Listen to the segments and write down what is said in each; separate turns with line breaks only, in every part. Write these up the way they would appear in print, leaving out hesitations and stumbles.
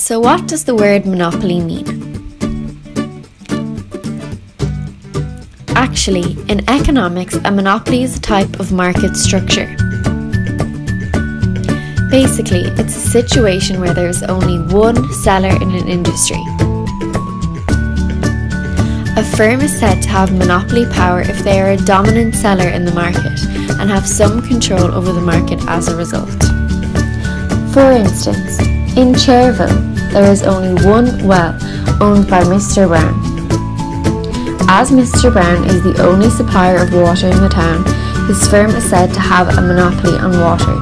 So what does the word monopoly mean? Actually, in economics, a monopoly is a type of market structure. Basically, it's a situation where there is only one seller in an industry. A firm is said to have monopoly power if they are a dominant seller in the market and have some control over the market as a result. For instance, in Cherville, there is only one well owned by Mr. Brown. As Mr. Brown is the only supplier of water in the town, his firm is said to have a monopoly on water,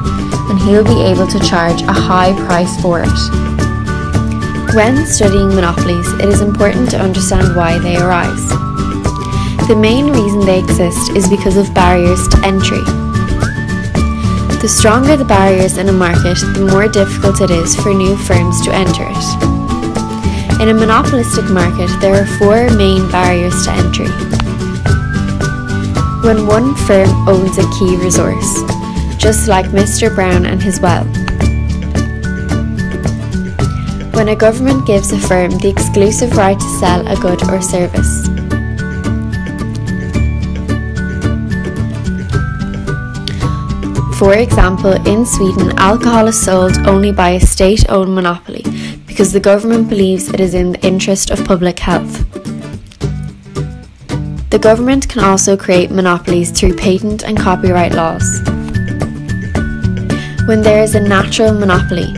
and he'll be able to charge a high price for it. When studying monopolies, it is important to understand why they arise. The main reason they exist is because of barriers to entry. The stronger the barriers in a market, the more difficult it is for new firms to enter it. In a monopolistic market, there are four main barriers to entry. When one firm owns a key resource, just like Mr. Brown and his well. When a government gives a firm the exclusive right to sell a good or service. For example, in Sweden, alcohol is sold only by a state-owned monopoly because the government believes it is in the interest of public health. The government can also create monopolies through patent and copyright laws. When there is a natural monopoly,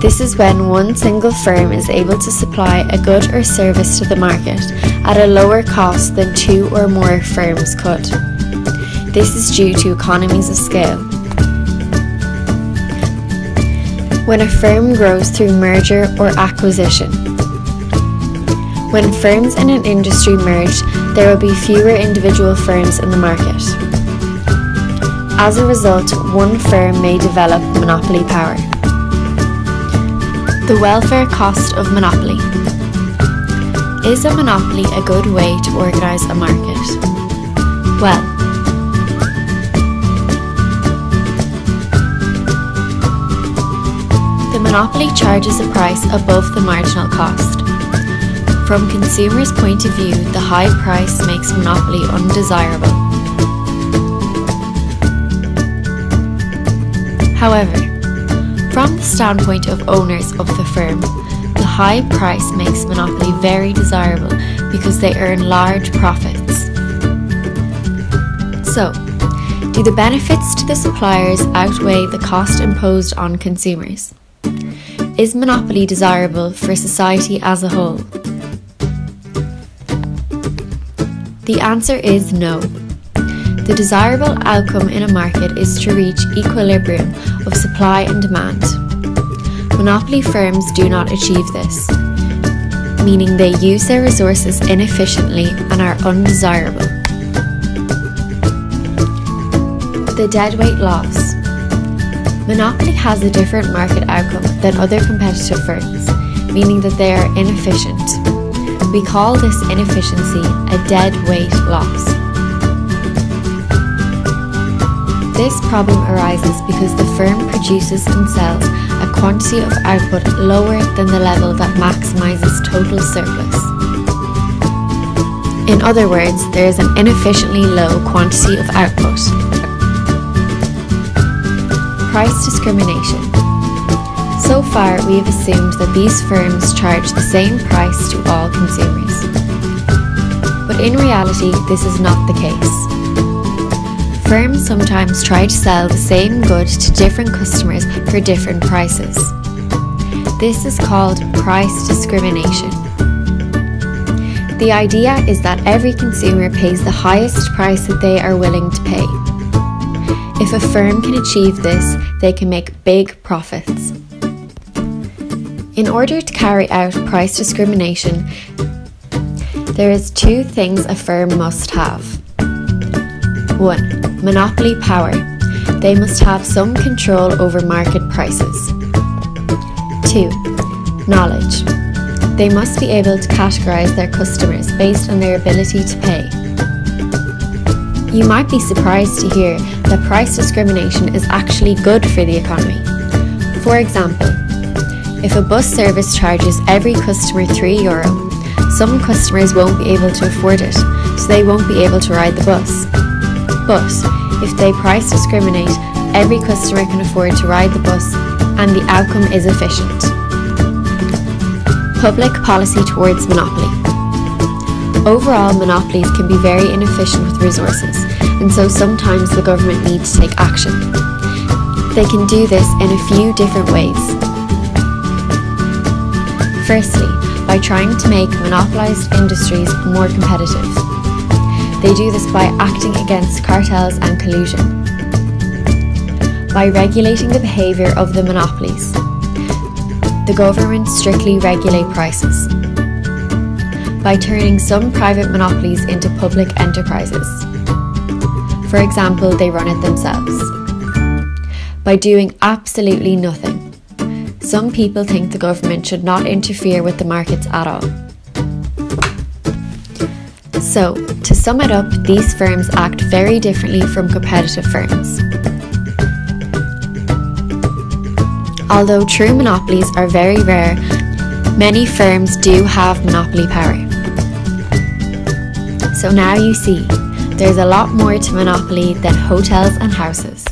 this is when one single firm is able to supply a good or service to the market at a lower cost than two or more firms could. This is due to economies of scale. When a firm grows through merger or acquisition. When firms in an industry merge, there will be fewer individual firms in the market. As a result, one firm may develop monopoly power. The welfare cost of monopoly. Is a monopoly a good way to organise a market? Well, the monopoly charges a price above the marginal cost. From consumers' point of view, the high price makes monopoly undesirable. However, from the standpoint of owners of the firm, the high price makes monopoly very desirable because they earn large profits. So, do the benefits to the suppliers outweigh the cost imposed on consumers? Is monopoly desirable for society as a whole? The answer is no. The desirable outcome in a market is to reach equilibrium of supply and demand. Monopoly firms do not achieve this, meaning they use their resources inefficiently and are undesirable. The deadweight loss. Monopoly has a different market outcome than other competitive firms, meaning that they are inefficient. We call this inefficiency a deadweight loss. This problem arises because the firm produces and sells a quantity of output lower than the level that maximises total surplus. In other words, there is an inefficiently low quantity of output. Price discrimination. So far, we have assumed that these firms charge the same price to all consumers. But in reality, this is not the case. Firms sometimes try to sell the same good to different customers for different prices. This is called price discrimination. The idea is that every consumer pays the highest price that they are willing to pay. If a firm can achieve this, they can make big profits. In order to carry out price discrimination, there is two things a firm must have. 1. Monopoly power. They must have some control over market prices. 2. Knowledge. They must be able to categorise their customers based on their ability to pay. You might be surprised to hear that price discrimination is actually good for the economy. For example, If a bus service charges every customer €3, some customers won't be able to afford it, so they won't be able to ride the bus. But if they price discriminate, every customer can afford to ride the bus and the outcome is efficient. Public policy towards monopoly. Overall, monopolies can be very inefficient with resources, and so sometimes the government needs to take action. They can do this in a few different ways. Firstly, by trying to make monopolised industries more competitive. They do this by acting against cartels and collusion. By regulating the behaviour of the monopolies. The government strictly regulate prices. By turning some private monopolies into public enterprises. For example, they run it themselves. By doing absolutely nothing. Some people think the government should not interfere with the markets at all. So, to sum it up, these firms act very differently from competitive firms. Although true monopolies are very rare, many firms do have monopoly power. So now you see, there's a lot more to monopoly than hotels and houses.